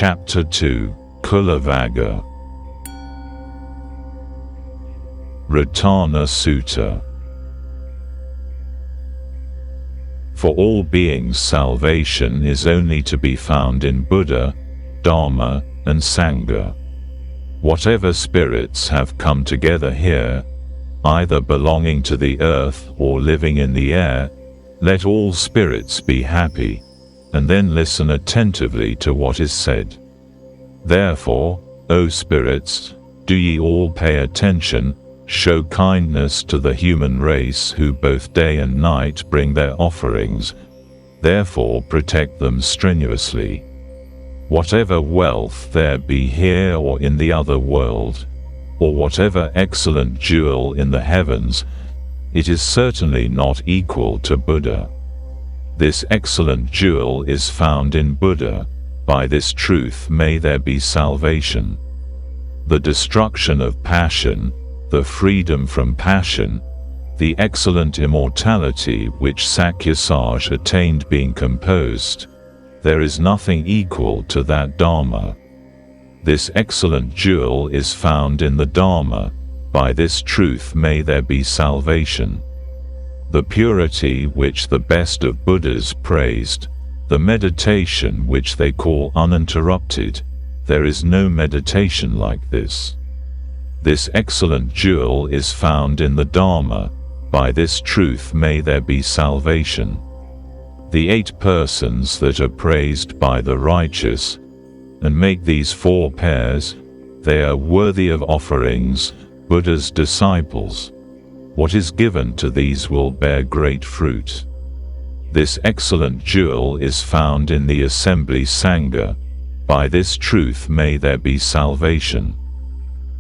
Chapter 2, KULAVAGGA. RATANASUTTA. For all beings salvation is only to be found in Buddha, Dharma, and Sangha. Whatever spirits have come together here, either belonging to the earth or living in the air, let all spirits be happy, and then listen attentively to what is said. Therefore, O spirits, do ye all pay attention, show kindness to the human race who both day and night bring their offerings, therefore protect them strenuously. Whatever wealth there be here or in the other world, or whatever excellent jewel in the heavens, it is certainly not equal to Buddha. This excellent jewel is found in Buddha. By this truth may there be salvation. The destruction of passion, the freedom from passion, the excellent immortality which Sakyasaj attained being composed, there is nothing equal to that Dharma. This excellent jewel is found in the Dharma. By this truth may there be salvation. The purity which the best of Buddhas praised, the meditation which they call uninterrupted, there is no meditation like this. This excellent jewel is found in the Dharma. By this truth may there be salvation. The 8 persons that are praised by the righteous, and make these 4 pairs, they are worthy of offerings, Buddha's disciples. What is given to these will bear great fruit. This excellent jewel is found in the assembly Sangha. By this truth may there be salvation.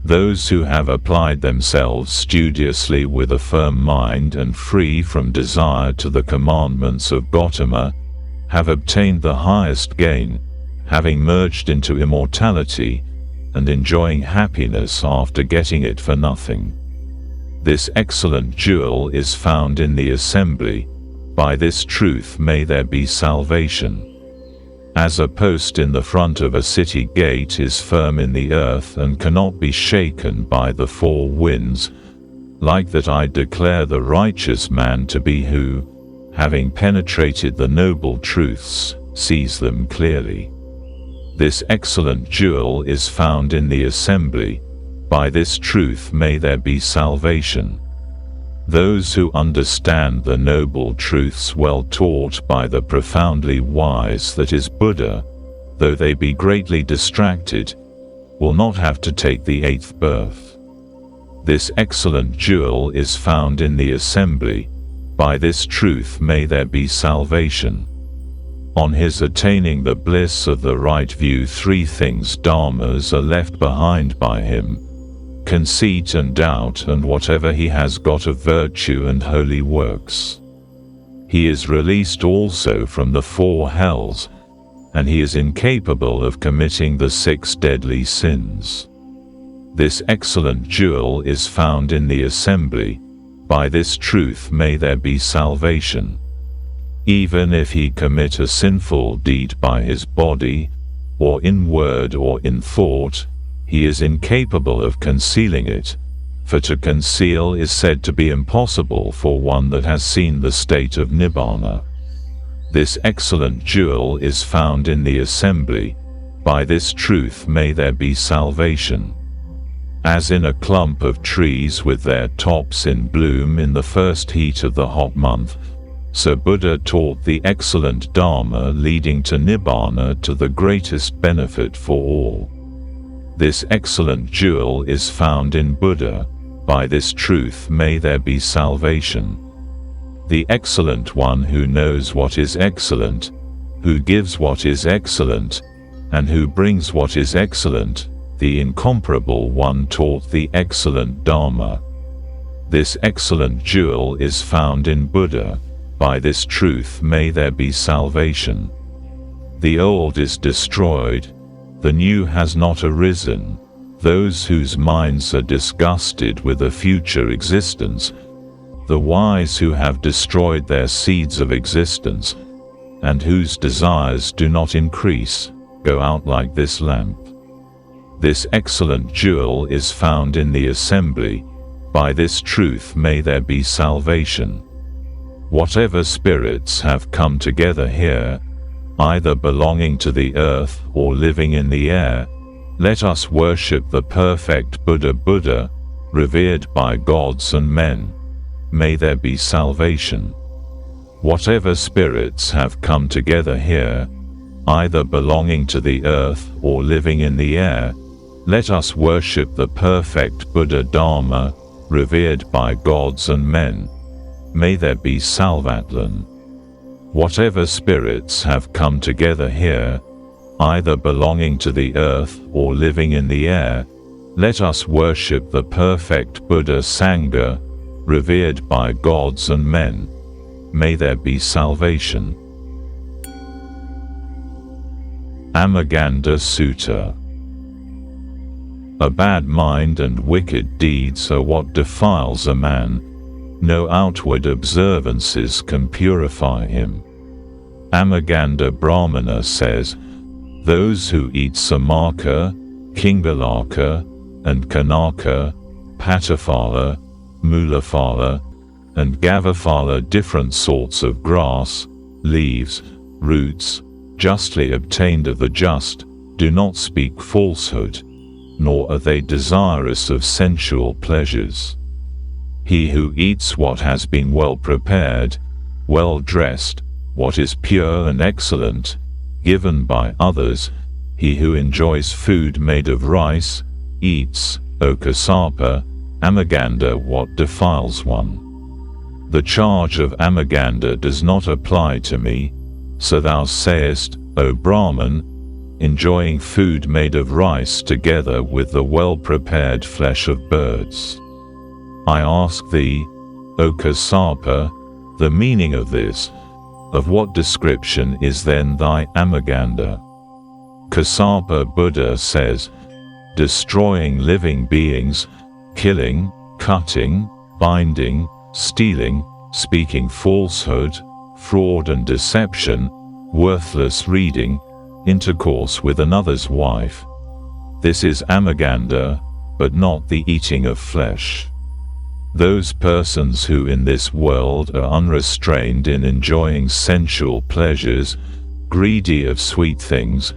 Those who have applied themselves studiously with a firm mind and free from desire to the commandments of Gautama, have obtained the highest gain, having merged into immortality, and enjoying happiness after getting it for nothing. This excellent jewel is found in the assembly. By this truth may there be salvation. As a post in the front of a city gate is firm in the earth and cannot be shaken by the 4 winds, like that I declare the righteous man to be who, having penetrated the noble truths, sees them clearly. This excellent jewel is found in the assembly. By this truth may there be salvation. Those who understand the noble truths well taught by the profoundly wise that is Buddha, though they be greatly distracted, will not have to take the 8th birth. This excellent jewel is found in the assembly. By this truth may there be salvation. On his attaining the bliss of the right view, 3 things dharmas are left behind by him: conceit and doubt, and whatever he has got of virtue and holy works. He is released also from the 4 hells, and he is incapable of committing the 6 deadly sins. This excellent jewel is found in the assembly. By this truth may there be salvation. Even if he commit a sinful deed by his body, or in word or in thought, he is incapable of concealing it, for to conceal is said to be impossible for one that has seen the state of Nibbana. This excellent jewel is found in the assembly. By this truth may there be salvation. As in a clump of trees with their tops in bloom in the first heat of the hot month, so Buddha taught the excellent Dharma leading to Nibbana to the greatest benefit for all. This excellent jewel is found in Buddha. By this truth may there be salvation. The excellent one who knows what is excellent, who gives what is excellent, and who brings what is excellent, the incomparable one taught the excellent Dharma. This excellent jewel is found in Buddha. By this truth may there be salvation. The old is destroyed, the new has not arisen. Those whose minds are disgusted with a future existence, the wise who have destroyed their seeds of existence, and whose desires do not increase, go out like this lamp. This excellent jewel is found in the assembly. By this truth may there be salvation. Whatever spirits have come together here, either belonging to the earth or living in the air, let us worship the perfect Buddha, revered by gods and men. May there be salvation. Whatever spirits have come together here, either belonging to the earth or living in the air, let us worship the perfect Buddha Dharma, revered by gods and men. May there be salvation. Whatever spirits have come together here, either belonging to the earth or living in the air, let us worship the perfect Buddha Sangha, revered by gods and men. May there be salvation. ÂMAGANDHASUTTA. A bad mind and wicked deeds are what defiles a man. No outward observances can purify him. Amaganda Brahmana says, those who eat samaka, kingbalaka, and kanaka, pataphala, mulaphala, and gavaphala, different sorts of grass, leaves, roots, justly obtained of the just, do not speak falsehood, nor are they desirous of sensual pleasures. He who eats what has been well prepared, well dressed, what is pure and excellent, given by others, he who enjoys food made of rice, eats, O Kassapa, Amaganda, what defiles one. The charge of Amaganda does not apply to me, so thou sayest, O Brahman, enjoying food made of rice together with the well-prepared flesh of birds. I ask thee, O Kassapa, the meaning of this. Of what description is then thy Amaganda? Kassapa Buddha says, destroying living beings, killing, cutting, binding, stealing, speaking falsehood, fraud and deception, worthless reading, intercourse with another's wife. This is Amaganda, but not the eating of flesh. Those persons who in this world are unrestrained in enjoying sensual pleasures, greedy of sweet things,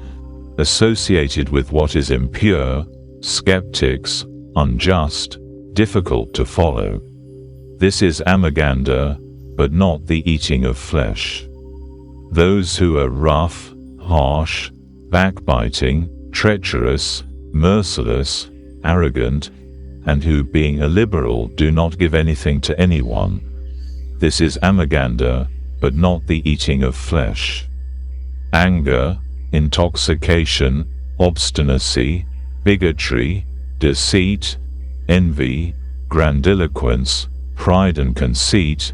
associated with what is impure, skeptics, unjust, difficult to follow. This is Amaganda, but not the eating of flesh. Those who are rough, harsh, backbiting, treacherous, merciless, arrogant, and who, being illiberal, do not give anything to anyone. This is Amaganda, but not the eating of flesh. Anger, intoxication, obstinacy, bigotry, deceit, envy, grandiloquence, pride and conceit,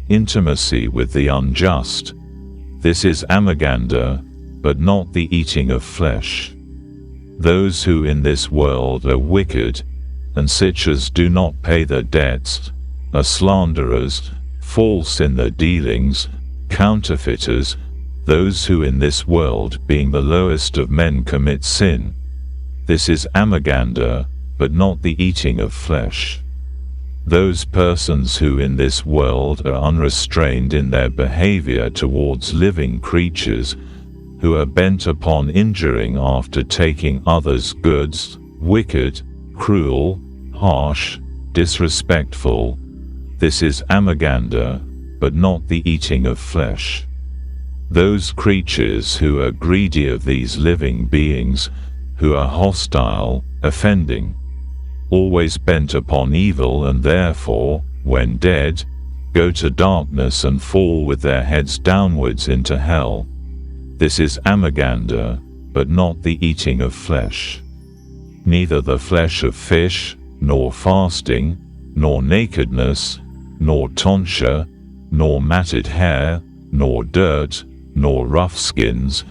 intimacy with the unjust. This is Amaganda, but not the eating of flesh. Those who in this world are wicked, and such as do not pay their debts, are slanderers, false in their dealings, counterfeiters, those who in this world, being the lowest of men, commit sin. This is Amaganda, but not the eating of flesh. Those persons who in this world are unrestrained in their behavior towards living creatures, who are bent upon injuring after taking others' goods, wicked, cruel, harsh, disrespectful. This is Amaganda, but not the eating of flesh. Those creatures who are greedy of these living beings, who are hostile, offending, always bent upon evil, and therefore, when dead, go to darkness and fall with their heads downwards into hell. This is Amaganda, but not the eating of flesh. Neither the flesh of fish, nor fasting, nor nakedness, nor tonsure, nor matted hair, nor dirt, nor rough skins,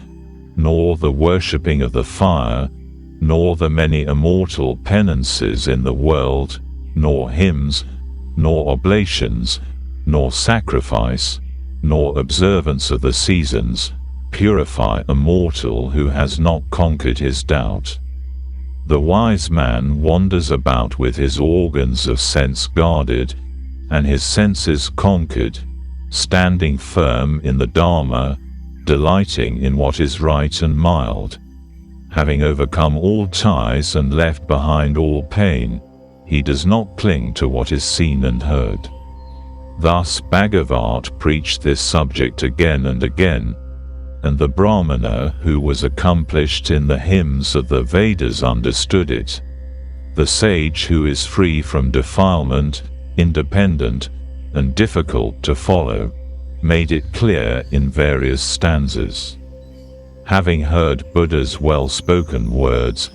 nor the worshipping of the fire, nor the many immortal penances in the world, nor hymns, nor oblations, nor sacrifice, nor observance of the seasons, purify a mortal who has not conquered his doubt. The wise man wanders about with his organs of sense guarded, and his senses conquered, standing firm in the Dharma, delighting in what is right and mild. Having overcome all ties and left behind all pain, he does not cling to what is seen and heard. Thus Bhagavat preached this subject again and again, and the Brahmana who was accomplished in the hymns of the Vedas understood it. The sage who is free from defilement, independent, and difficult to follow, made it clear in various stanzas. Having heard Buddha's well-spoken words,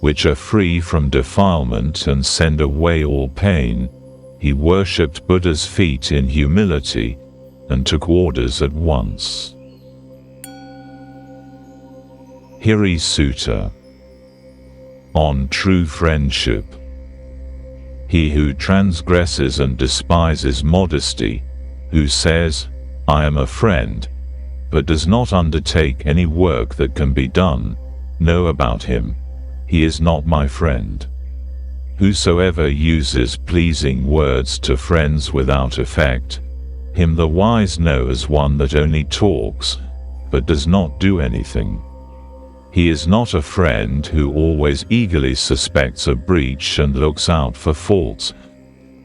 which are free from defilement and send away all pain, he worshipped Buddha's feet in humility and took orders at once. HIRISUTTA. On true friendship. He who transgresses and despises modesty, who says, "I am a friend," but does not undertake any work that can be done, know about him, he is not my friend. Whosoever uses pleasing words to friends without effect, him the wise know as one that only talks, but does not do anything. He is not a friend who always eagerly suspects a breach and looks out for faults,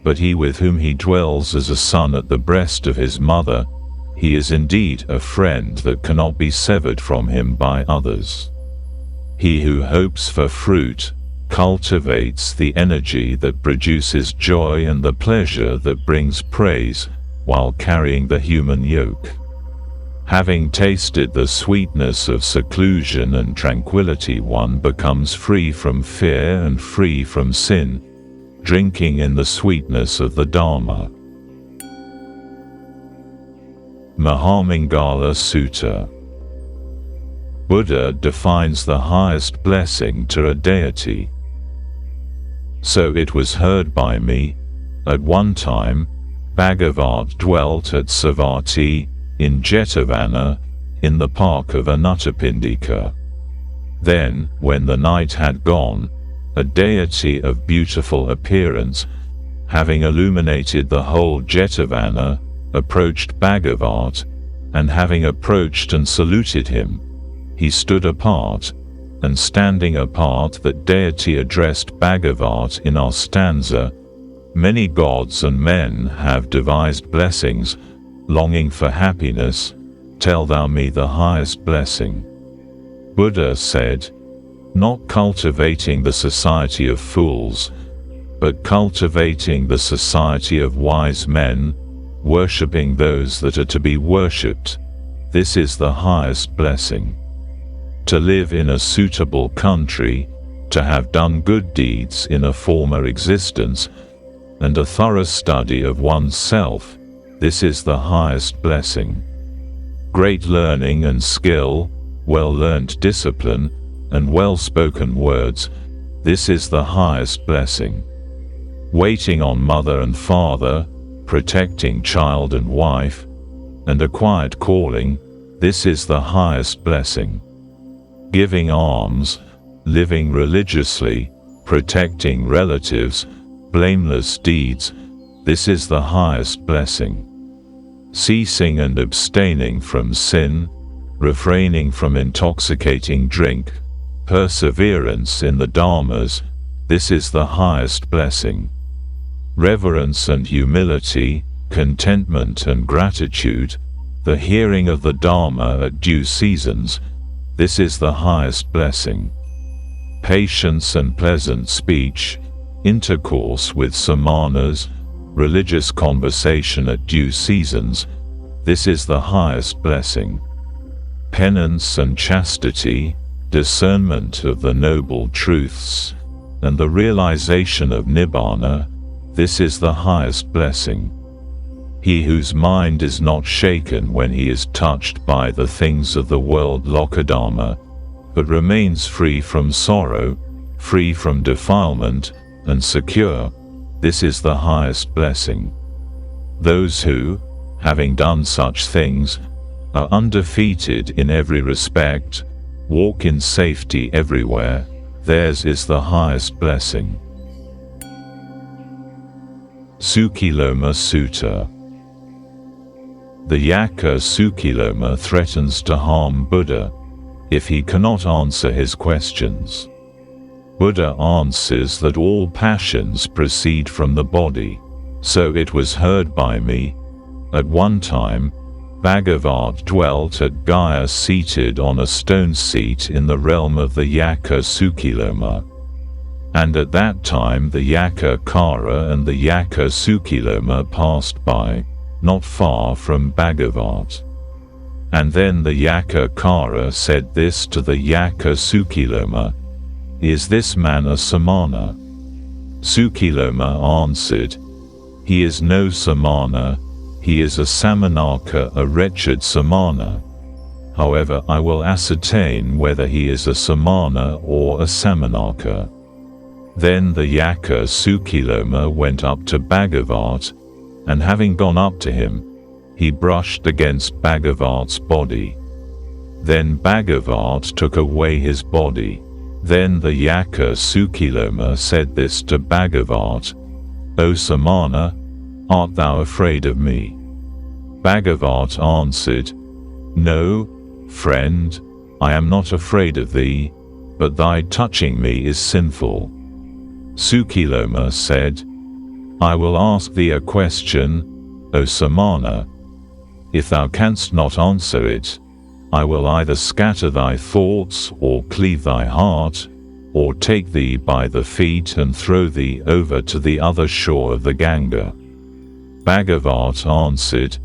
but he with whom he dwells as a son at the breast of his mother, he is indeed a friend that cannot be severed from him by others. He who hopes for fruit, cultivates the energy that produces joy and the pleasure that brings praise, while carrying the human yoke. Having tasted the sweetness of seclusion and tranquility, one becomes free from fear and free from sin, drinking in the sweetness of the Dharma. MAHＡMANGALASUTTA. Buddha defines the highest blessing to a deity. So it was heard by me, at one time, Bhagavat dwelt at Savatthi, in Jetavana, in the park of Anathapindika. Then, when the night had gone, a deity of beautiful appearance, having illuminated the whole Jetavana, approached Bhagavat, and having approached and saluted him, he stood apart, and standing apart that deity addressed Bhagavat in our stanza, "Many gods and men have devised blessings, longing for happiness, tell thou me the highest blessing." Buddha said, "Not cultivating the society of fools, but cultivating the society of wise men, worshipping those that are to be worshipped, this is the highest blessing. To live in a suitable country, to have done good deeds in a former existence, and a thorough study of one's self, this is the highest blessing. Great learning and skill, well-learned discipline, and well-spoken words, this is the highest blessing. Waiting on mother and father, protecting child and wife, and a quiet calling, this is the highest blessing. Giving alms, living religiously, protecting relatives, blameless deeds, this is the highest blessing. Ceasing and abstaining from sin, refraining from intoxicating drink, perseverance in the dharmas, this is the highest blessing. Reverence and humility, contentment and gratitude, the hearing of the Dharma at due seasons, this is the highest blessing. Patience and pleasant speech, intercourse with samanas, religious conversation at due seasons, this is the highest blessing. Penance and chastity, discernment of the noble truths, and the realization of Nibbana, this is the highest blessing. He whose mind is not shaken when he is touched by the things of the world Lokadharma, but remains free from sorrow, free from defilement, and secure, this is the highest blessing. Those who, having done such things, are undefeated in every respect, walk in safety everywhere, theirs is the highest blessing. SÜKILOMASUTTA. The Yaka Sukiloma threatens to harm Buddha if he cannot answer his questions. Buddha answers that all passions proceed from the body. So it was heard by me. At one time, Bhagavat dwelt at Gaya seated on a stone seat in the realm of the Yaka Sukiloma. And at that time the Yaka Kara and the Yaka Sukiloma passed by, not far from Bhagavat. And then the Yaka Kara said this to the Yaka Sukiloma, "Is this man a samana?" Sukiloma answered, "He is no samana, he is a samanaka, a wretched samana. However, I will ascertain whether he is a samana or a samanaka." Then the Yaka Sukiloma went up to Bhagavat, and having gone up to him, he brushed against Bhagavat's body. Then Bhagavat took away his body. Then the Yaka Sukiloma said this to Bhagavat, "O Samana, art thou afraid of me?" Bhagavat answered, "No, friend, I am not afraid of thee, but thy touching me is sinful." Sukiloma said, "I will ask thee a question, O Samana. If thou canst not answer it, I will either scatter thy thoughts or cleave thy heart, or take thee by the feet and throw thee over to the other shore of the Ganga." Bhagavat answered,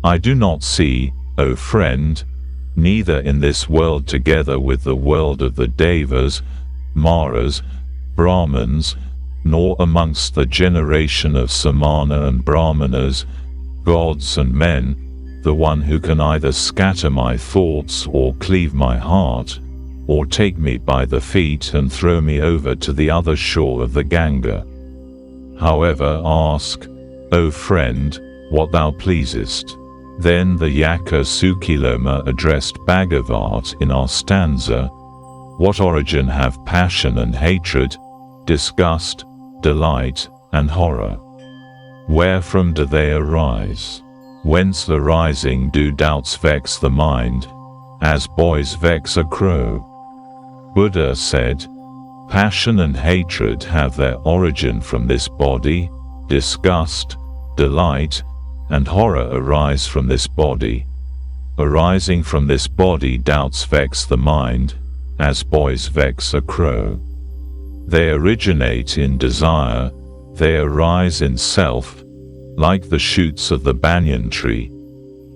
"I do not see, O friend, neither in this world together with the world of the Devas, Maras, Brahmins, nor amongst the generation of Samana and Brahmanas, gods and men, the one who can either scatter my thoughts or cleave my heart, or take me by the feet and throw me over to the other shore of the Ganga. However, ask, O friend, what thou pleasest." Then the Yaka Sukiloma addressed Bhagavat in our stanza, "What origin have passion and hatred, disgust, delight, and horror? Wherefrom do they arise? Whence arising do doubts vex the mind, as boys vex a crow?" Buddha said, "Passion and hatred have their origin from this body, disgust, delight, and horror arise from this body. Arising from this body doubts vex the mind, as boys vex a crow. They originate in desire, they arise in self, like the shoots of the banyan tree.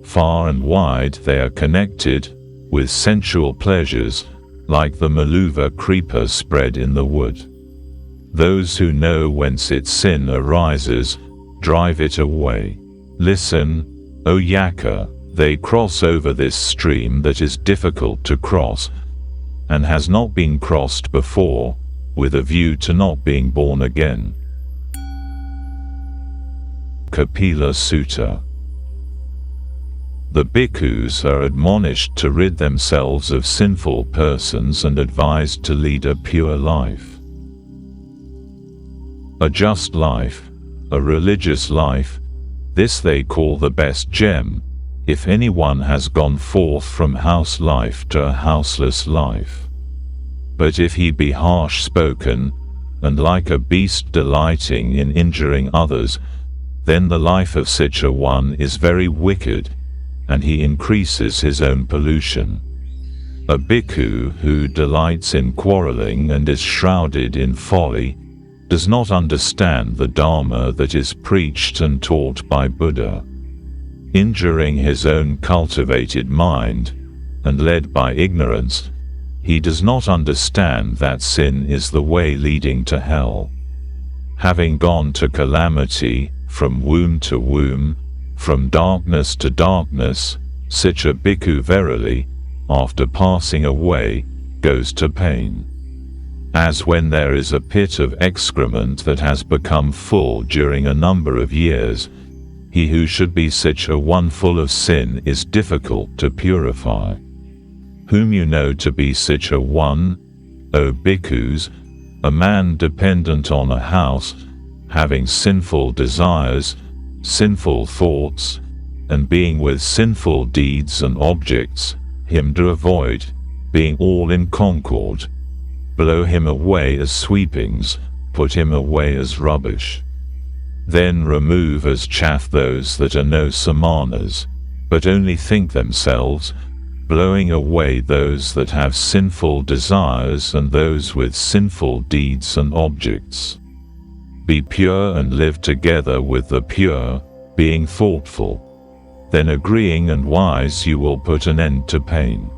Far and wide they are connected, with sensual pleasures, like the maluva creeper spread in the wood. Those who know whence its sin arises, drive it away. Listen, O Yaka, they cross over this stream that is difficult to cross, and has not been crossed before, with a view to not being born again." KAPILASUTTA. The bhikkhus are admonished to rid themselves of sinful persons and advised to lead a pure life. A just life, a religious life, this they call the best gem, if anyone has gone forth from house life to a houseless life. But if he be harsh-spoken, and like a beast delighting in injuring others, then the life of such a one is very wicked, and he increases his own pollution. A bhikkhu who delights in quarreling and is shrouded in folly does not understand the Dharma that is preached and taught by Buddha. Injuring his own cultivated mind, and led by ignorance, he does not understand that sin is the way leading to hell. Having gone to calamity, from womb to womb, from darkness to darkness, such a bhikkhu verily, after passing away, goes to pain. As when there is a pit of excrement that has become full during a number of years, He who should be such a one full of sin is difficult to purify. Whom you know to be such a one, O bhikkhus, a man dependent on a house, having sinful desires, sinful thoughts, and being with sinful deeds and objects, him to avoid, being all in concord. Blow him away as sweepings, put him away as rubbish. Then remove as chaff those that are no samanas, but only think themselves, blowing away those that have sinful desires and those with sinful deeds and objects. Be pure and live together with the pure, being thoughtful. Then agreeing and wise you will put an end to pain.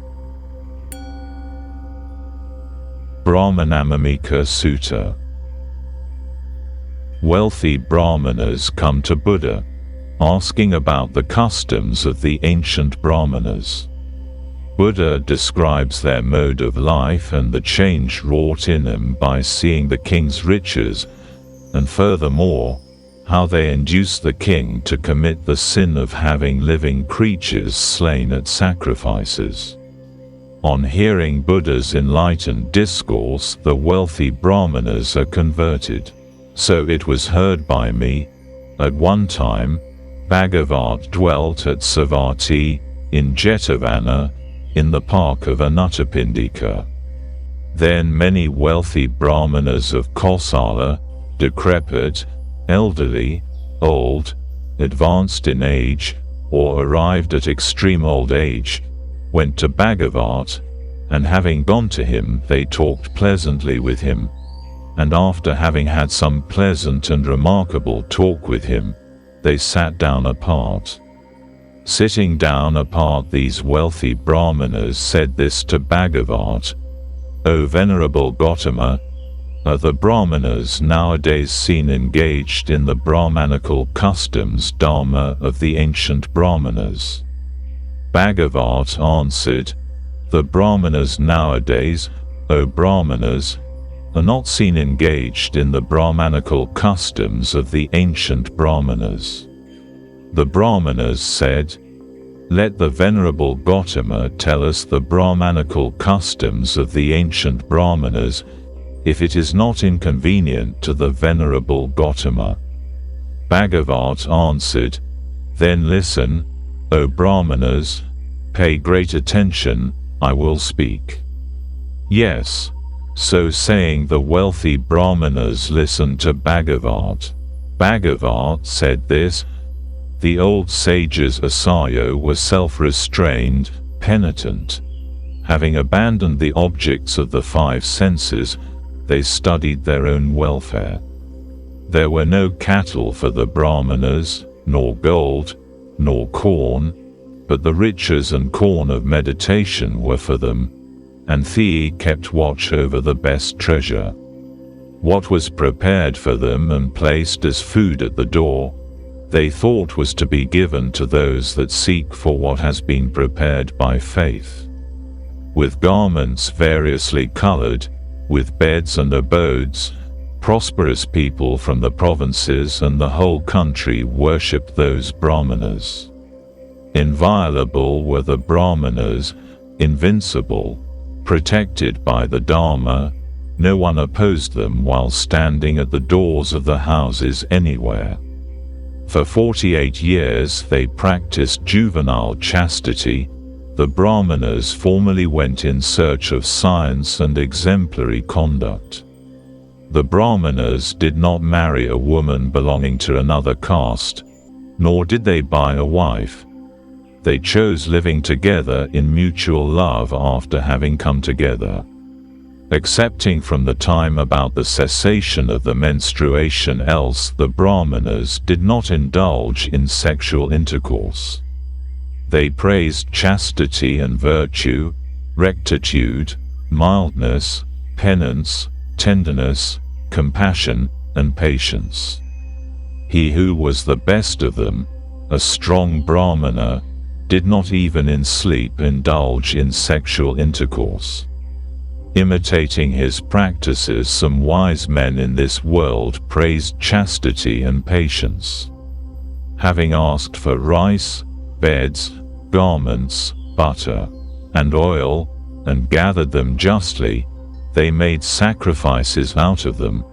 BRAHMANADMAMMIKASUTTA. Wealthy Brahmanas come to Buddha, asking about the customs of the ancient Brahmanas. Buddha describes their mode of life and the change wrought in them by seeing the king's riches, and furthermore, how they induce the king to commit the sin of having living creatures slain at sacrifices. On hearing Buddha's enlightened discourse, the wealthy Brahmanas are converted. So it was heard by me, at one time, Bhagavat dwelt at Savatthi, in Jetavana, in the park of Anuttapindika. Then many wealthy Brahmanas of Kosala, decrepit, elderly, old, advanced in age, or arrived at extreme old age, went to Bhagavat, and having gone to him they talked pleasantly with him, and after having had some pleasant and remarkable talk with him, they sat down apart. Sitting down apart, these wealthy Brahmanas said this to Bhagavat: O Venerable Gautama, are the Brahmanas nowadays seen engaged in the Brahmanical customs dharma of the ancient Brahmanas? Bhagavat answered, the Brahmanas nowadays, O Brahmanas, are not seen engaged in the Brahmanical customs of the ancient Brahmanas. The Brahmanas said, let the Venerable Gautama tell us the Brahmanical customs of the ancient Brahmanas, if it is not inconvenient to the Venerable Gautama. Bhagavat answered, then listen, O Brahmanas, pay great attention, I will speak. Yes. So saying, the wealthy Brahmanas listened to Bhagavat. Bhagavat said this: the old sages Asayo were self-restrained, penitent. Having abandoned the objects of the five senses, they studied their own welfare. There were no cattle for the Brahmanas, nor gold, nor corn, but the riches and corn of meditation were for them, and Thea kept watch over the best treasure. What was prepared for them and placed as food at the door, they thought was to be given to those that seek for what has been prepared by faith. With garments variously colored, with beds and abodes, prosperous people from the provinces and the whole country worshipped those Brahmanas. Inviolable were the Brahmanas, invincible, protected by the Dharma. No one opposed them while standing at the doors of the houses anywhere. For 48 years they practiced juvenile chastity. The Brahmanas formerly went in search of science and exemplary conduct. The Brahmanas did not marry a woman belonging to another caste, nor did they buy a wife. They chose living together in mutual love after having come together. Excepting from the time about the cessation of the menstruation, else the Brahmanas did not indulge in sexual intercourse. They praised chastity and virtue, rectitude, mildness, penance, tenderness, compassion, and patience. He who was the best of them, a strong Brahmana, did not even in sleep indulge in sexual intercourse. Imitating his practices, some wise men in this world praised chastity and patience. having asked for rice, beds, garments, butter, and oil, and gathered them justly, they made sacrifices out of them,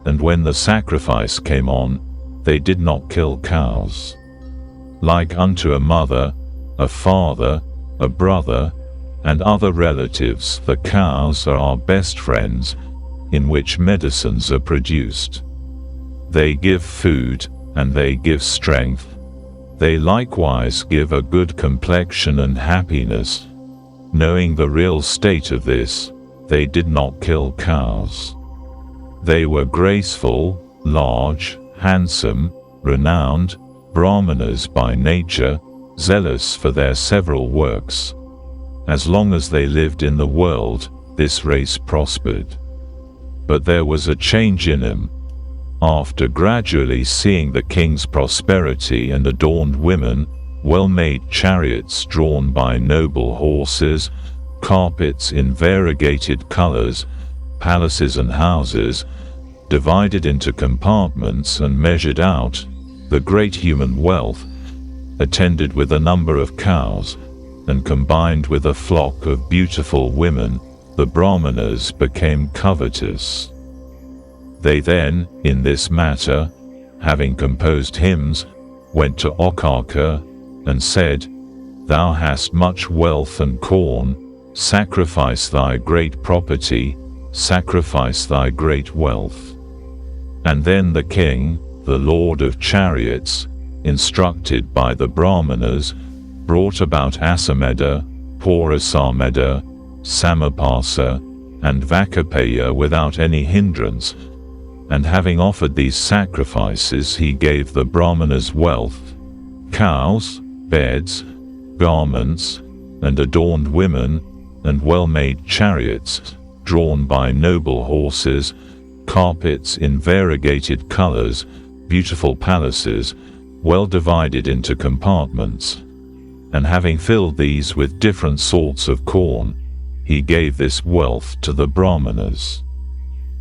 and when the sacrifice came on, they did not kill cows. Like unto a mother, a father, a brother, and other relatives, the cows are our best friends, in which medicines are produced. They give food, and they give strength. They likewise give a good complexion and happiness. Knowing the real state of this, they did not kill cows. They were graceful, large, handsome, renowned, Brahmanas by nature, zealous for their several works. As long as they lived in the world, this race prospered. But there was a change in him. After gradually seeing the king's prosperity and adorned women, well-made chariots drawn by noble horses, carpets in variegated colors, palaces and houses, divided into compartments and measured out, the great human wealth, attended with a number of cows, and combined with a flock of beautiful women, the Brahmanas became covetous. They then, in this matter, having composed hymns, went to Okaka, and said, Thou hast much wealth and corn, sacrifice thy great property, sacrifice thy great wealth. And then the king, the lord of chariots, instructed by the Brahmanas, brought about Asameda, Purasameda, Sammapasa, and Vakapeya without any hindrance, and having offered these sacrifices he gave the Brahmanas wealth, cows, beds, garments, and adorned women, and well-made chariots, drawn by noble horses, carpets in variegated colors, beautiful palaces, well divided into compartments. And having filled these with different sorts of corn, he gave this wealth to the Brahmanas.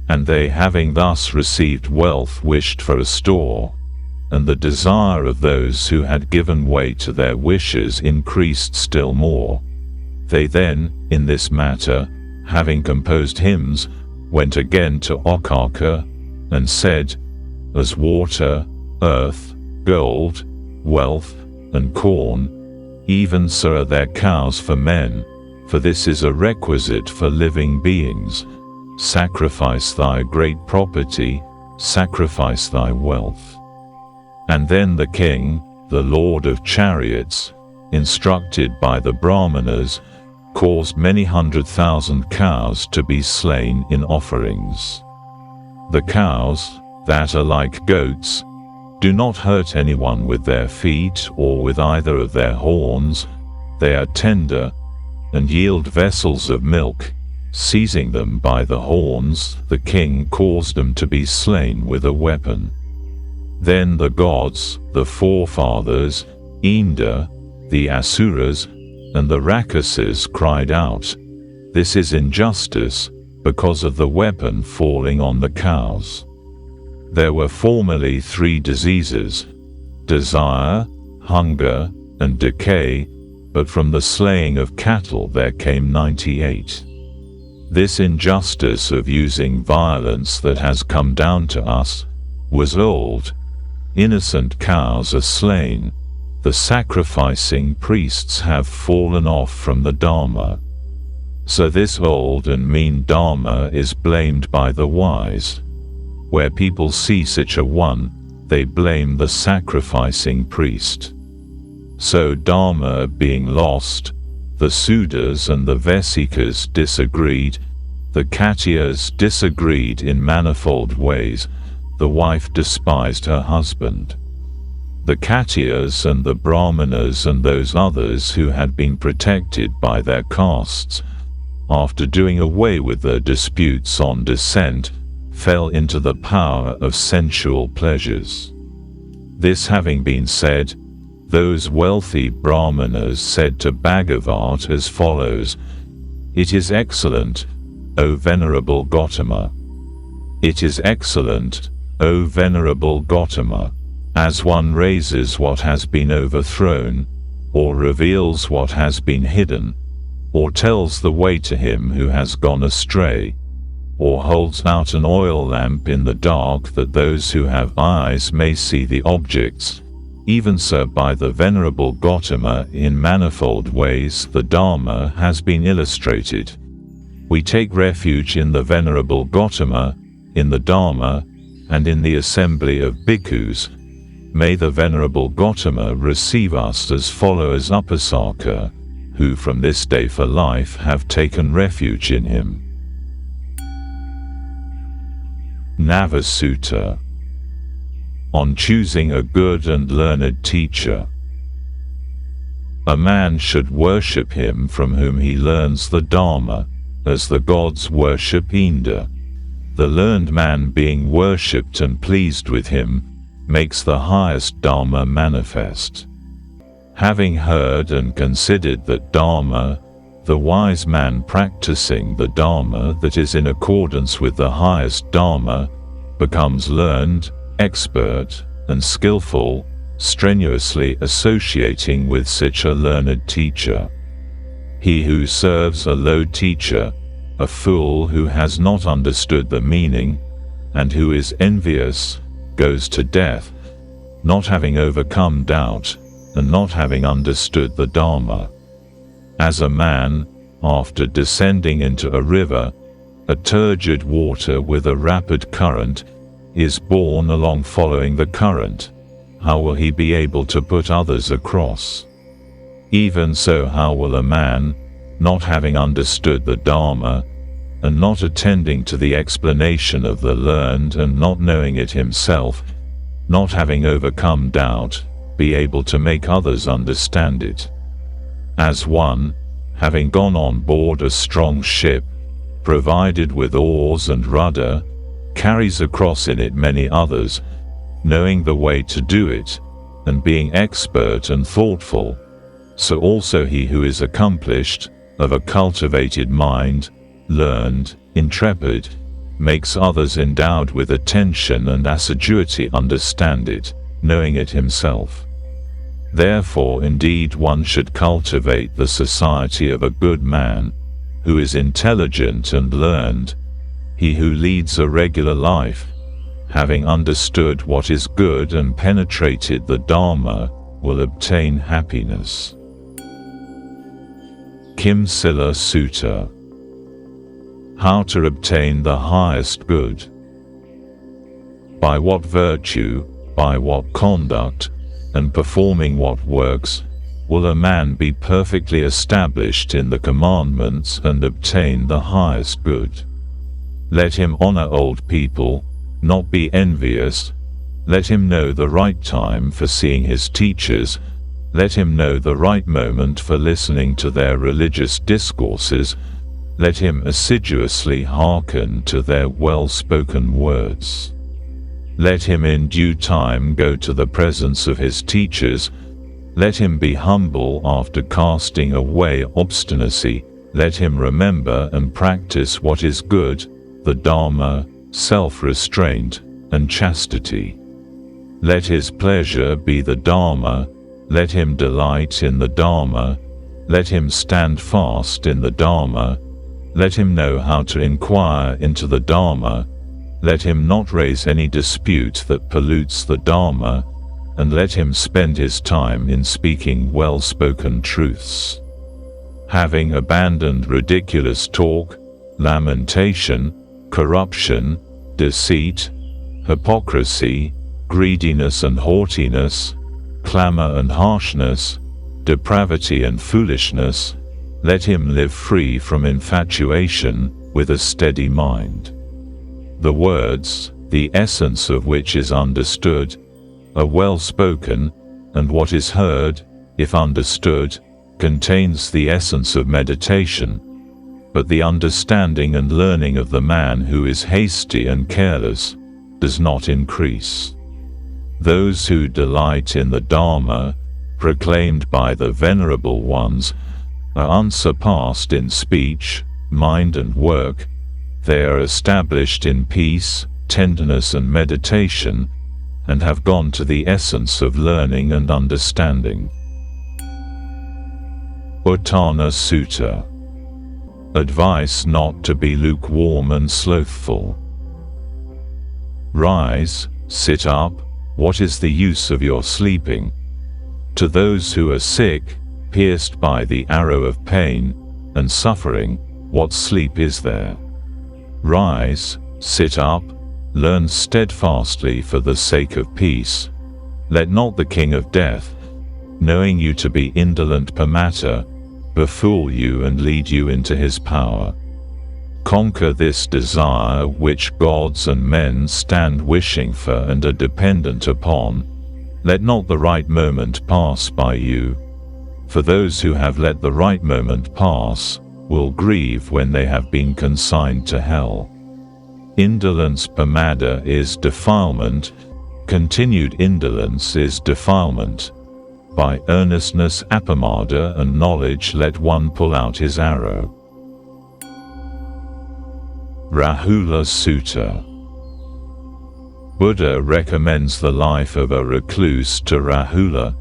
And they, having thus received wealth, wished for a store, and the desire of those who had given way to their wishes increased still more. They then, in this matter, having composed hymns, went again to Okaka, and said, As water, earth, gold, wealth, and corn, even so are their cows for men, for this is a requisite for living beings. Sacrifice thy great property, sacrifice thy wealth. And then the king, the lord of chariots, instructed by the Brahmanas, caused many 100,000 cows to be slain in offerings. The cows, that are like goats, do not hurt anyone with their feet or with either of their horns. They are tender, and yield vessels of milk. Seizing them by the horns, the king caused them to be slain with a weapon. Then the gods, the forefathers, Indra, the Asuras, and the Rakshasas cried out, This is injustice, because of the weapon falling on the cows. There were formerly 3 diseases, desire, hunger, and decay, but from the slaying of cattle there came 98. This injustice of using violence that has come down to us was old. Innocent cows are slain. The sacrificing priests have fallen off from the Dharma. So this old and mean Dharma is blamed by the wise. Where people see such a one, they blame the sacrificing priest. So Dharma being lost, the Sudras and the Vesikas disagreed, the Katyas disagreed in manifold ways, the wife despised her husband. The Katyas and the Brahmanas and those others who had been protected by their castes, after doing away with their disputes on descent, fell into the power of sensual pleasures. This having been said, those wealthy Brahmanas said to Bhagavat as follows, It is excellent, O Venerable Gautama. It is excellent, O Venerable Gautama. As one raises what has been overthrown, or reveals what has been hidden, or tells the way to him who has gone astray, or holds out an oil lamp in the dark that those who have eyes may see the objects, even so by the Venerable Gautama in manifold ways the Dharma has been illustrated. We take refuge in the Venerable Gautama, in the Dharma, and in the assembly of bhikkhus. May the Venerable Gautama receive us as followers Upasaka, who from this day for life have taken refuge in him. NÂVＡSUTTA. On choosing a good and learned teacher. A man should worship him from whom he learns the Dharma, as the gods worship Indra. The learned man being worshipped and pleased with him, makes the highest Dharma manifest. Having heard and considered that Dharma, the wise man practicing the Dharma that is in accordance with the highest Dharma, becomes learned, expert, and skillful, strenuously associating with such a learned teacher. He who serves a low teacher, a fool who has not understood the meaning, and who is envious, goes to death, not having overcome doubt, and not having understood the Dharma. As a man, after descending into a river, a turgid water with a rapid current, is borne along following the current, how will he be able to put others across? Even so how will a man, not having understood the Dharma, and not attending to the explanation of the learned and not knowing it himself, not having overcome doubt, be able to make others understand it? As one, having gone on board a strong ship, provided with oars and rudder, carries across in it many others, knowing the way to do it, and being expert and thoughtful, so also he who is accomplished, of a cultivated mind, learned, intrepid, makes others endowed with attention and assiduity understand it, knowing it himself. Therefore indeed one should cultivate the society of a good man, who is intelligent and learned, he who leads a regular life, having understood what is good and penetrated the Dharma, will obtain happiness. KIMSÄLASUTTA. How to obtain the highest good. By what virtue, by what conduct, and performing what works, will a man be perfectly established in the commandments and obtain the highest good? Let him honor old people, not be envious. Let him know the right time for seeing his teachers. Let him know the right moment for listening to their religious discourses. Let him assiduously hearken to their well-spoken words. Let him in due time go to the presence of his teachers. Let him be humble after casting away obstinacy. Let him remember and practice what is good, the Dharma, self-restraint, and chastity. Let his pleasure be the Dharma. Let him delight in the Dharma. Let him stand fast in the Dharma. Let him know how to inquire into the Dharma. Let him not raise any dispute that pollutes the Dharma, and let him spend his time in speaking well-spoken truths. Having abandoned ridiculous talk, lamentation, corruption, deceit, hypocrisy, greediness and haughtiness, clamor and harshness, depravity and foolishness, let him live free from infatuation, with a steady mind. The words, the essence of which is understood, are well spoken, and what is heard, if understood, contains the essence of meditation. But the understanding and learning of the man who is hasty and careless does not increase. Those who delight in the Dharma, proclaimed by the Venerable Ones, are unsurpassed in speech, mind and work. They are established in peace, tenderness and meditation, and have gone to the essence of learning and understanding. RATANASUTTA. Advice not to be lukewarm and slothful. Rise, sit up, what is the use of your sleeping? To those who are sick, pierced by the arrow of pain and suffering, what sleep is there? Rise, sit up, learn steadfastly for the sake of peace. Let not the king of death, knowing you to be indolent pamata, befool you and lead you into his power. Conquer this desire which gods and men stand wishing for and are dependent upon. Let not the right moment pass by you. For those who have let the right moment pass will grieve when they have been consigned to hell. Indolence pamada is defilement, continued indolence is defilement. By earnestness apamada and knowledge let one pull out his arrow. RAHULASUTTA. Buddha recommends the life of a recluse to Rahula,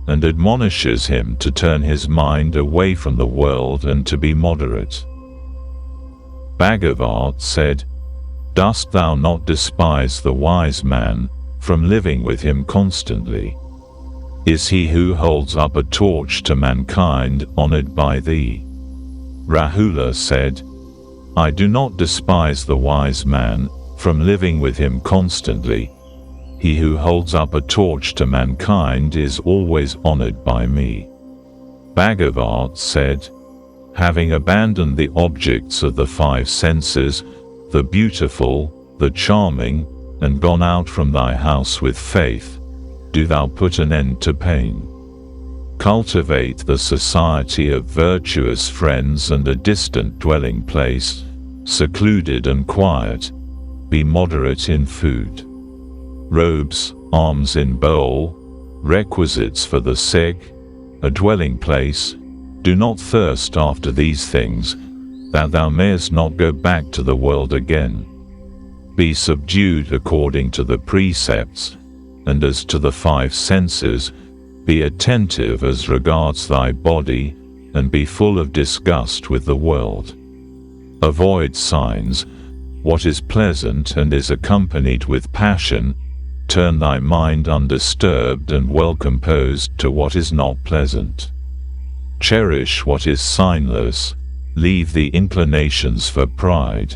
and admonishes him to turn his mind away from the world and to be moderate. Bhagavat said, "Dost thou not despise the wise man, from living with him constantly? Is he who holds up a torch to mankind honored by thee?" Rahula said, "I do not despise the wise man, from living with him constantly. He who holds up a torch to mankind is always honored by me." Bhagavat said, "Having abandoned the objects of the five senses, the beautiful, the charming, and gone out from thy house with faith, do thou put an end to pain. Cultivate the society of virtuous friends and a distant dwelling place, secluded and quiet. Be moderate in food. Robes, alms in bowl, requisites for the sick, a dwelling place. Do not thirst after these things, that thou mayest not go back to the world again. Be subdued according to the precepts, and as to the five senses, be attentive as regards thy body, and be full of disgust with the world. Avoid signs, what is pleasant and is accompanied with passion. Turn thy mind undisturbed and well composed to what is not pleasant. Cherish what is signless, leave the inclinations for pride.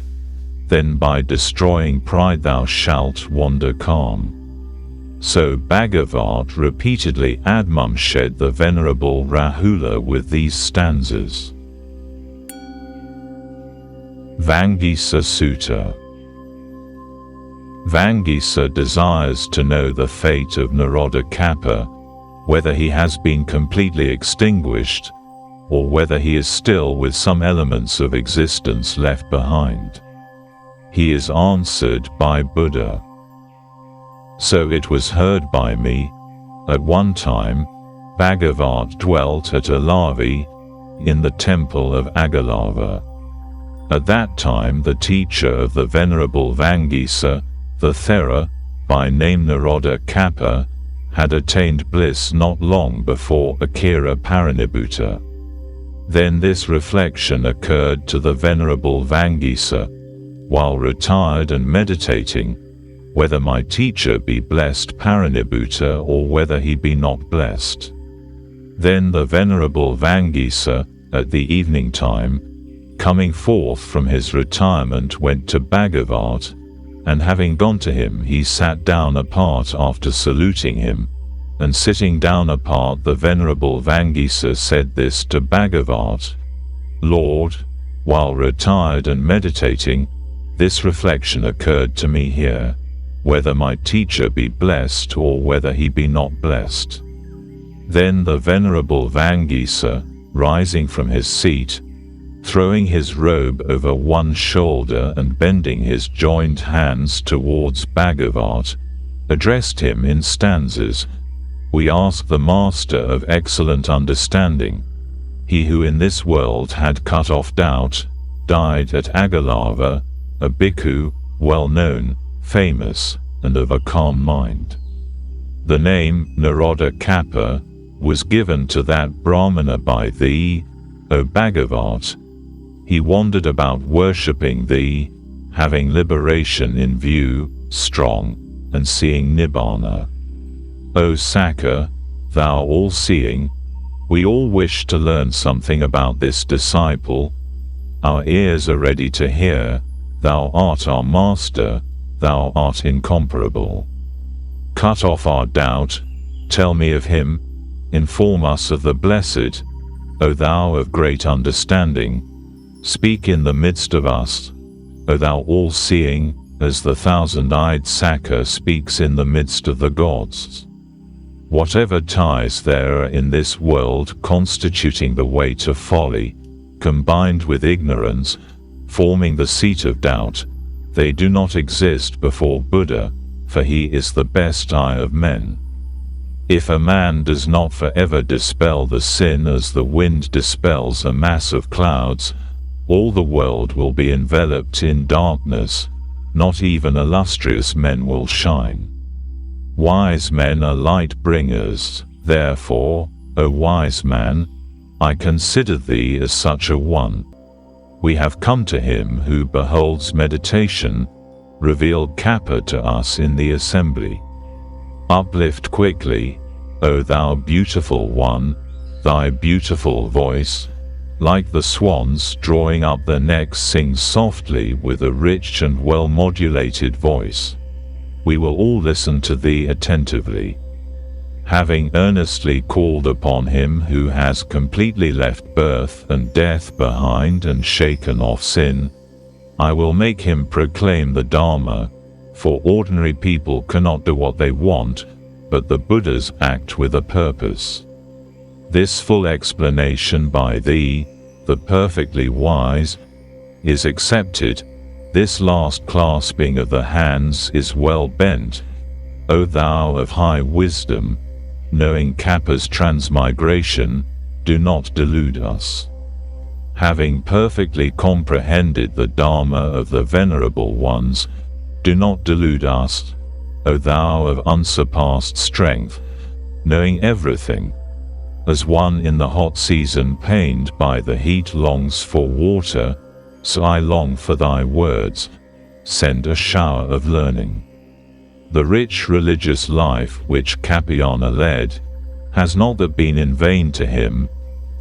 Then by destroying pride thou shalt wander calm." So Bhagavat repeatedly admonished the Venerable Rahula with these stanzas. VANGİSASUTTA. Vangisa desires to know the fate of Narodakappa, whether he has been completely extinguished, or whether he is still with some elements of existence left behind. He is answered by Buddha. So it was heard by me, at one time, Bhagavat dwelt at Alavi, in the temple of Agalava. At that time the teacher of the Venerable Vangisa, the Thera, by name Narodakappa, had attained bliss not long before Akira Parinibhuta. Then this reflection occurred to the Venerable Vangisa, while retired and meditating, whether my teacher be blessed Parinibhuta or whether he be not blessed. Then the Venerable Vangisa, at the evening time, coming forth from his retirement went to Bhagavat, and having gone to him he sat down apart after saluting him, and sitting down apart the Venerable Vangisa said this to Bhagavat, "Lord, while retired and meditating, this reflection occurred to me here, whether my teacher be blessed or whether he be not blessed." Then the Venerable Vangisa, rising from his seat, throwing his robe over one shoulder and bending his joined hands towards Bhagavat, addressed him in stanzas. "We ask the Master of excellent understanding, he who in this world had cut off doubt, died at Agalava, a bhikkhu, well known, famous, and of a calm mind. The name Naroda Kappa was given to that Brahmana by thee, O Bhagavat. He wandered about worshipping thee, having liberation in view, strong, and seeing Nibbana. O Sakka, thou all-seeing, we all wish to learn something about this disciple. Our ears are ready to hear. Thou art our master, thou art incomparable. Cut off our doubt, tell me of him, inform us of the blessed, O thou of great understanding, speak in the midst of us, O thou all-seeing, as the thousand-eyed Sakka speaks in the midst of the gods. Whatever ties there are in this world constituting the way to folly, combined with ignorance, forming the seat of doubt, they do not exist before Buddha, for he is the best eye of men. If a man does not forever dispel the sin as the wind dispels a mass of clouds, all the world will be enveloped in darkness, not even illustrious men will shine. Wise men are light bringers, therefore, O wise man, I consider thee as such a one. We have come to him who beholds meditation, revealed Kappa to us in the assembly. Uplift quickly, O thou beautiful one, thy beautiful voice, like the swans drawing up their necks, sings softly with a rich and well-modulated voice. We will all listen to thee attentively. Having earnestly called upon him who has completely left birth and death behind and shaken off sin, I will make him proclaim the Dharma, for ordinary people cannot do what they want, but the Buddhas act with a purpose. This full explanation by thee, the perfectly wise, is accepted. This last clasping of the hands is well bent, O thou of high wisdom, knowing Kappa's transmigration, do not delude us. Having perfectly comprehended the Dharma of the Venerable Ones, do not delude us, O thou of unsurpassed strength, knowing everything. As one in the hot season pained by the heat longs for water, so I long for thy words. Send a shower of learning. The rich religious life which Kapayana led, has not that been in vain to him?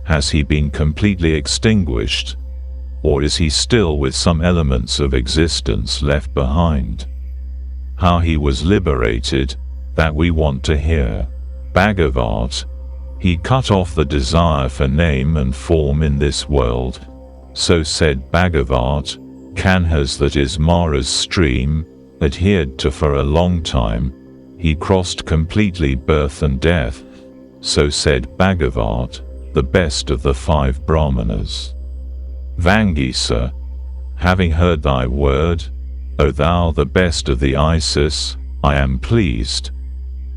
Has he been completely extinguished? Or is he still with some elements of existence left behind? How he was liberated, that we want to hear. Bhagavat, he cut off the desire for name and form in this world. So said Bhagavat, Kanhas, that is Mara's stream, adhered to for a long time, he crossed completely birth and death. So said Bhagavat, the best of the 5 Brahmanas. Vangisa, having heard thy word, O thou the best of the Isis, I am pleased.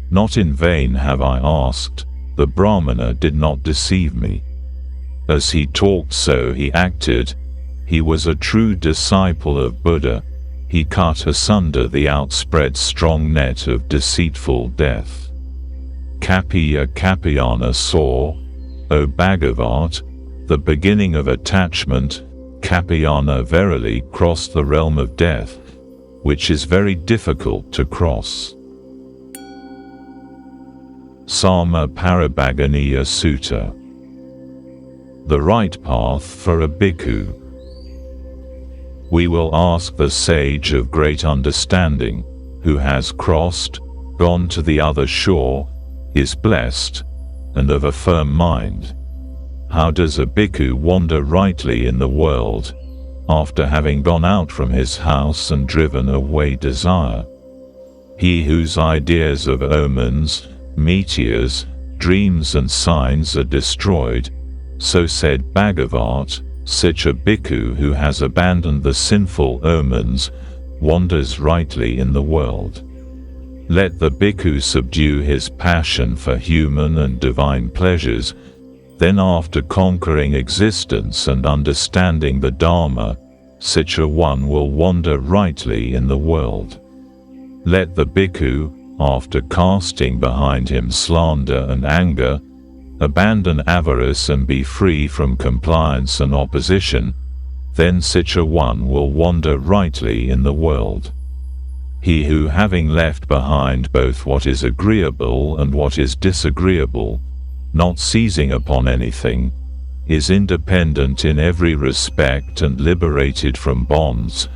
Not in vain have I asked, the Brahmana did not deceive me. As he talked so he acted, he was a true disciple of Buddha, he cut asunder the outspread strong net of deceitful death. Kapayana saw, O Bhagavat, the beginning of attachment. Kapayana verily crossed the realm of death, which is very difficult to cross. SAMMＡPARIBBÂGANIYASUTTA. The right path for a bhikkhu. We will ask the sage of great understanding, who has crossed, gone to the other shore, is blessed, and of a firm mind. How does a bhikkhu wander rightly in the world, after having gone out from his house and driven away desire? He whose ideas of omens, meteors, dreams and signs are destroyed, so said Bhagavat, such a bhikkhu who has abandoned the sinful omens, wanders rightly in the world. Let the bhikkhu subdue his passion for human and divine pleasures, then after conquering existence and understanding the Dharma, such a one will wander rightly in the world. Let the bhikkhu, after casting behind him slander and anger, abandon avarice and be free from compliance and opposition, then such a one will wander rightly in the world. He who, having left behind both what is agreeable and what is disagreeable, not seizing upon anything, is independent in every respect and liberated from bonds,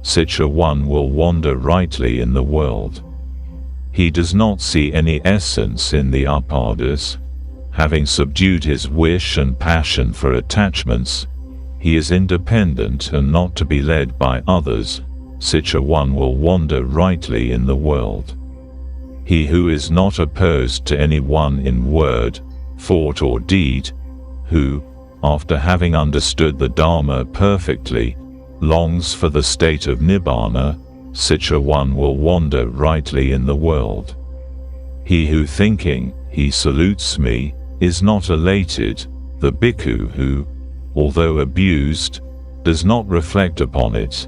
such a one will wander rightly in the world. He does not see any essence in the upadas. Having subdued his wish and passion for attachments, he is independent and not to be led by others, such a one will wander rightly in the world. He who is not opposed to any one in word, thought or deed, who, after having understood the Dharma perfectly, longs for the state of Nibbana, such a one will wander rightly in the world. He who, thinking he salutes me, is not elated, the bhikkhu who, although abused, does not reflect upon it,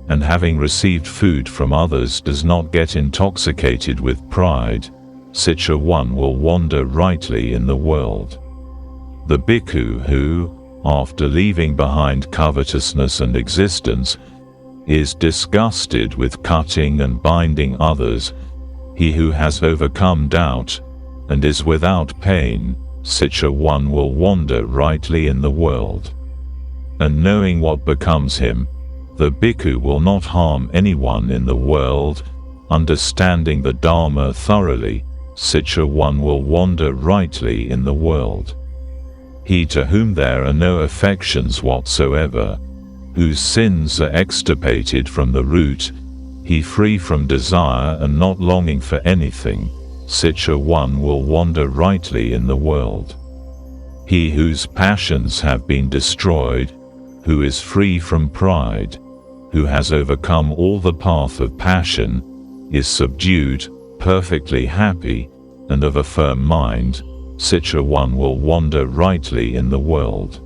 and having received food from others does not get intoxicated with pride, such a one will wander rightly in the world. The bhikkhu who, after leaving behind covetousness and existence, is disgusted with cutting and binding others, he who has overcome doubt, and is without pain, such a one will wander rightly in the world. And knowing what becomes him, the bhikkhu will not harm anyone in the world, understanding the Dharma thoroughly, such a one will wander rightly in the world. He to whom there are no affections whatsoever, whose sins are extirpated from the root, he free from desire and not longing for anything, such a one will wander rightly in the world. He whose passions have been destroyed, who is free from pride, who has overcome all the path of passion, is subdued, perfectly happy, and of a firm mind, such a one will wander rightly in the world.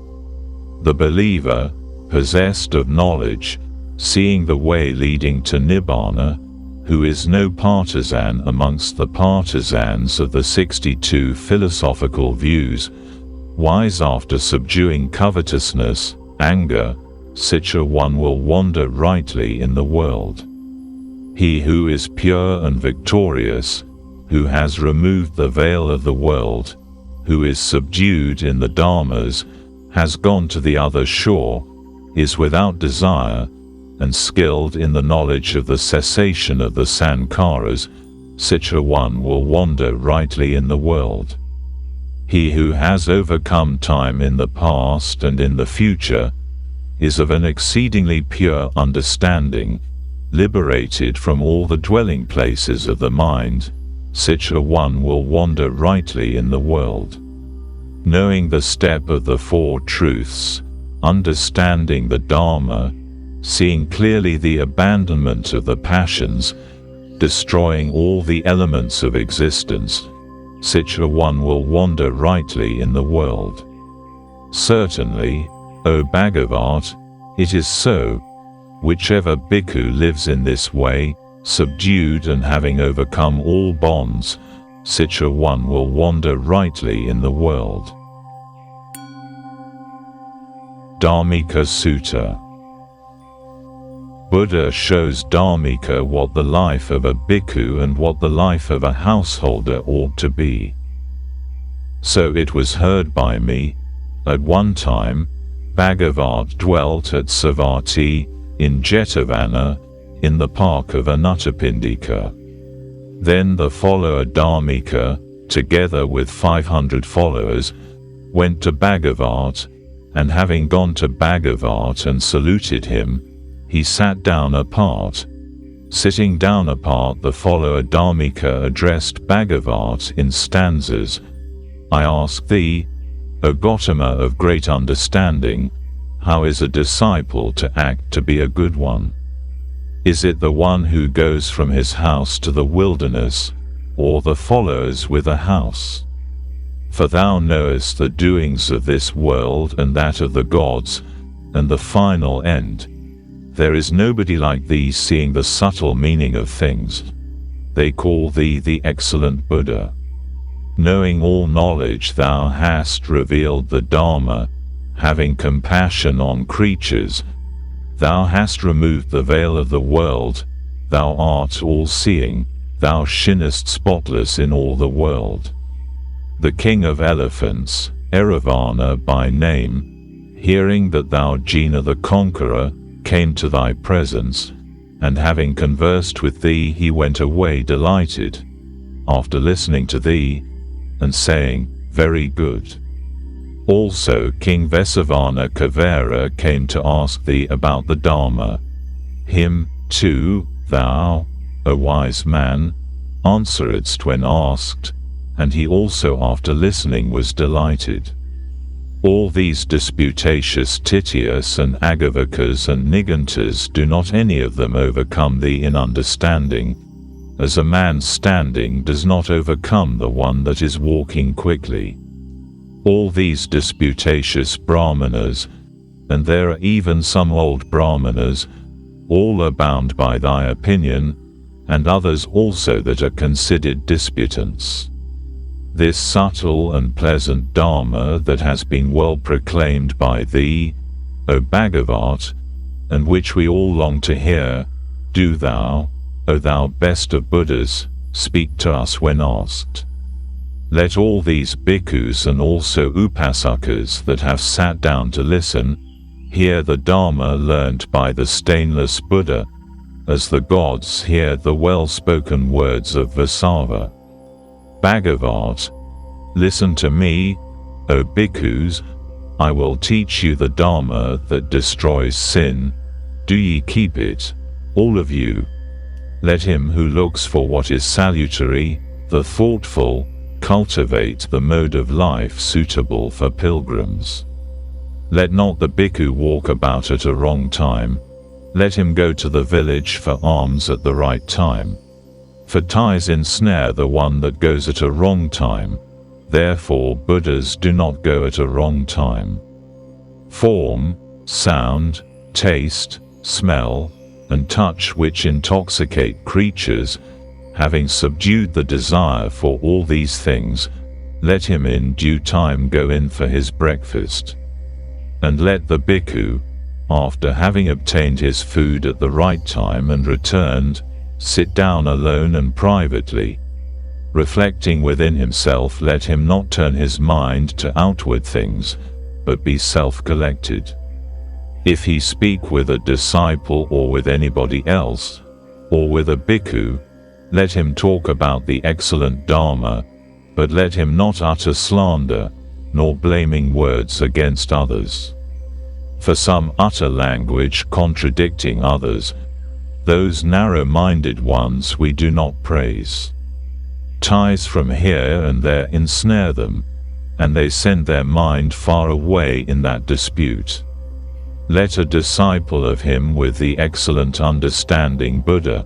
The believer, possessed of knowledge, seeing the way leading to Nibbana, who is no partisan amongst the partisans of the 62 philosophical views, wise after subduing covetousness, anger, such a one will wander rightly in the world. He who is pure and victorious, who has removed the veil of the world, who is subdued in the dharmas, has gone to the other shore, is without desire, and skilled in the knowledge of the cessation of the sankharas, such a one will wander rightly in the world. He who has overcome time in the past and in the future, is of an exceedingly pure understanding, liberated from all the dwelling places of the mind, such a one will wander rightly in the world. Knowing the step of the Four Truths, understanding the Dharma, seeing clearly the abandonment of the passions, destroying all the elements of existence, such a one will wander rightly in the world. Certainly, O Bhagavat, it is so, whichever bhikkhu lives in this way, subdued and having overcome all bonds, such a one will wander rightly in the world. Dhammika Sutta. Buddha shows Dhammika what the life of a bhikkhu and what the life of a householder ought to be. So it was heard by me, at one time, Bhagavat dwelt at Savatthi, in Jetavana, in the park of Anuttapindika. Then the follower Dhammika, together with 500 followers, went to Bhagavat, and having gone to Bhagavat and saluted him, he sat down apart. Sitting down apart, the follower Dhammika addressed Bhagavat in stanzas. I ask thee, O Gautama of great understanding, how is a disciple to act to be a good one? Is it the one who goes from his house to the wilderness, or the followers with a house? For thou knowest the doings of this world and that of the gods, and the final end. There is nobody like thee seeing the subtle meaning of things. they call thee the excellent Buddha. Knowing all knowledge thou hast revealed the Dharma, having compassion on creatures, thou hast removed the veil of the world, thou art all-seeing, thou shinest spotless in all the world. The king of elephants, Eravana by name, hearing that thou Jina the conqueror, came to thy presence, and having conversed with thee he went away delighted, after listening to thee, and saying, Very good. Also King Vesavana Kavera came to ask thee about the Dharma. Him, too, thou, O wise man, answeredst when asked, and he also after listening was delighted. All these disputatious Titias and Agavakas and Nigantas do not any of them overcome thee in understanding, as a man standing does not overcome the one that is walking quickly. All these disputatious Brahmanas, and there are even some old Brahmanas, all are bound by thy opinion, and others also that are considered disputants. This subtle and pleasant Dharma that has been well proclaimed by thee, O Bhagavat, and which we all long to hear, do thou, O thou best of Buddhas, speak to us when asked. Let all these bhikkhus and also upasakas that have sat down to listen, hear the Dharma learnt by the stainless Buddha, as the gods hear the well-spoken words of Vasava. Bhagavat, listen to me, O bhikkhus, I will teach you the Dharma that destroys sin. Do ye keep it, all of you. Let him who looks for what is salutary, the thoughtful, cultivate the mode of life suitable for pilgrims. Let not the bhikkhu walk about at a wrong time. Let him go to the village for alms at the right time. For ties ensnare the one that goes at a wrong time. Therefore Buddhas do not go at a wrong time. Form, sound, taste, smell, and touch which intoxicate creatures, having subdued the desire for all these things, let him in due time go in for his breakfast. And let the bhikkhu, after having obtained his food at the right time and returned, sit down alone and privately. Reflecting within himself, let him not turn his mind to outward things, but be self-collected. If he speak with a disciple or with anybody else, or with a bhikkhu, let him talk about the excellent Dharma, but let him not utter slander, nor blaming words against others. For some utter language contradicting others, those narrow-minded ones we do not praise. Ties from here and there ensnare them, and they send their mind far away in that dispute. Let a disciple of him with the excellent understanding Buddha,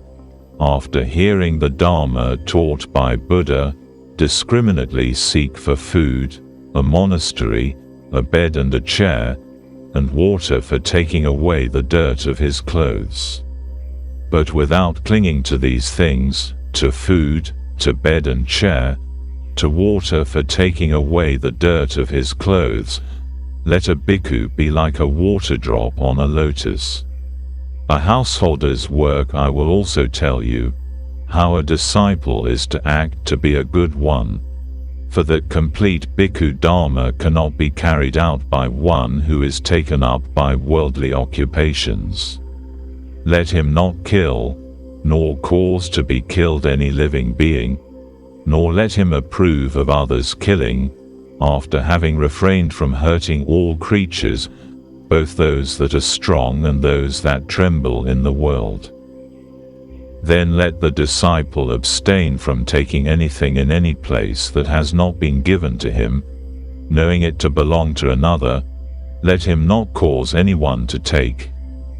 after hearing the Dharma taught by Buddha, discriminately seek for food, a monastery, a bed and a chair, and water for taking away the dirt of his clothes. But without clinging to these things, to food, to bed and chair, to water for taking away the dirt of his clothes, let a bhikkhu be like a water drop on a lotus. A householder's work I will also tell you, how a disciple is to act to be a good one. For that complete bhikkhu dharma cannot be carried out by one who is taken up by worldly occupations. Let him not kill, nor cause to be killed any living being, nor let him approve of others killing, after having refrained from hurting all creatures, both those that are strong and those that tremble in the world. Then let the disciple abstain from taking anything in any place that has not been given to him, knowing it to belong to another. Let him not cause anyone to take,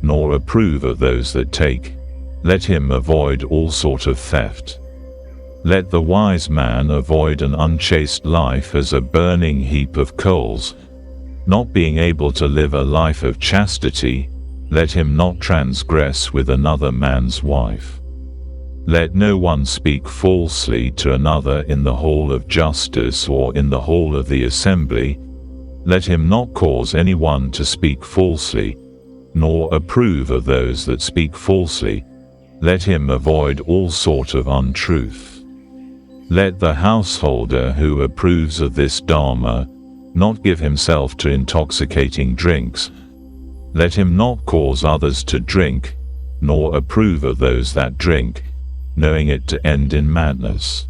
nor approve of those that take. Let him avoid all sort of theft. Let the wise man avoid an unchaste life as a burning heap of coals. Not being able to live a life of chastity, let him not transgress with another man's wife. Let no one speak falsely to another in the hall of justice or in the hall of the assembly. Let him not cause anyone to speak falsely, nor approve of those that speak falsely. Let him avoid all sort of untruth. Let the householder who approves of this Dharma not give himself to intoxicating drinks. Let him not cause others to drink, nor approve of those that drink, knowing it to end in madness.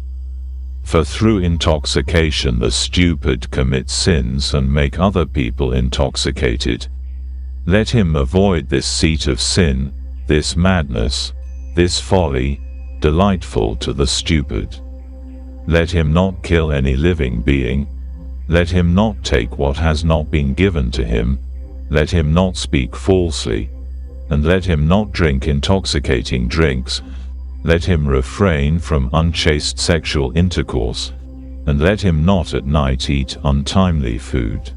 For through intoxication the stupid commit sins and make other people intoxicated. Let him avoid this seat of sin, this madness, this folly, delightful to the stupid. Let him not kill any living being. Let him not take what has not been given to him. Let him not speak falsely. And let him not drink intoxicating drinks. Let him refrain from unchaste sexual intercourse. And let him not at night eat untimely food.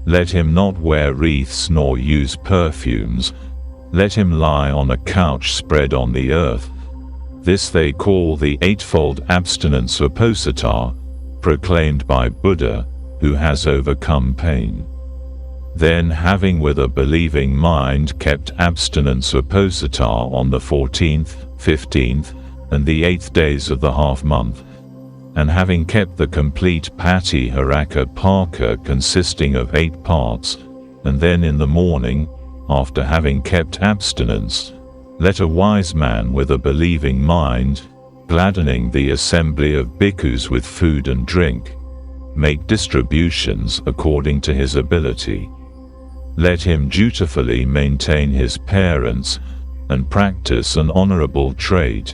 Let him not wear wreaths nor use perfumes. Let him lie on a couch spread on the earth. This they call the Eightfold Abstinence Uposatha, proclaimed by Buddha, who has overcome pain. Then, having with a believing mind kept abstinence Uposatha on the 14th, 15th, and the 8th days of the half-month, and having kept the complete Patiharaka consisting of 8 parts, and then in the morning, after having kept abstinence, let a wise man with a believing mind, gladdening the assembly of bhikkhus with food and drink, make distributions according to his ability. Let him dutifully maintain his parents, and practice an honorable trade.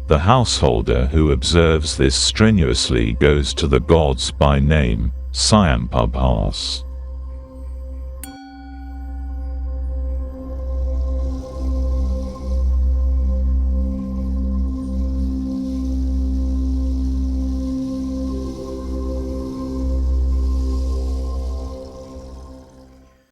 The householder who observes this strenuously goes to the gods by name, Swampabhas.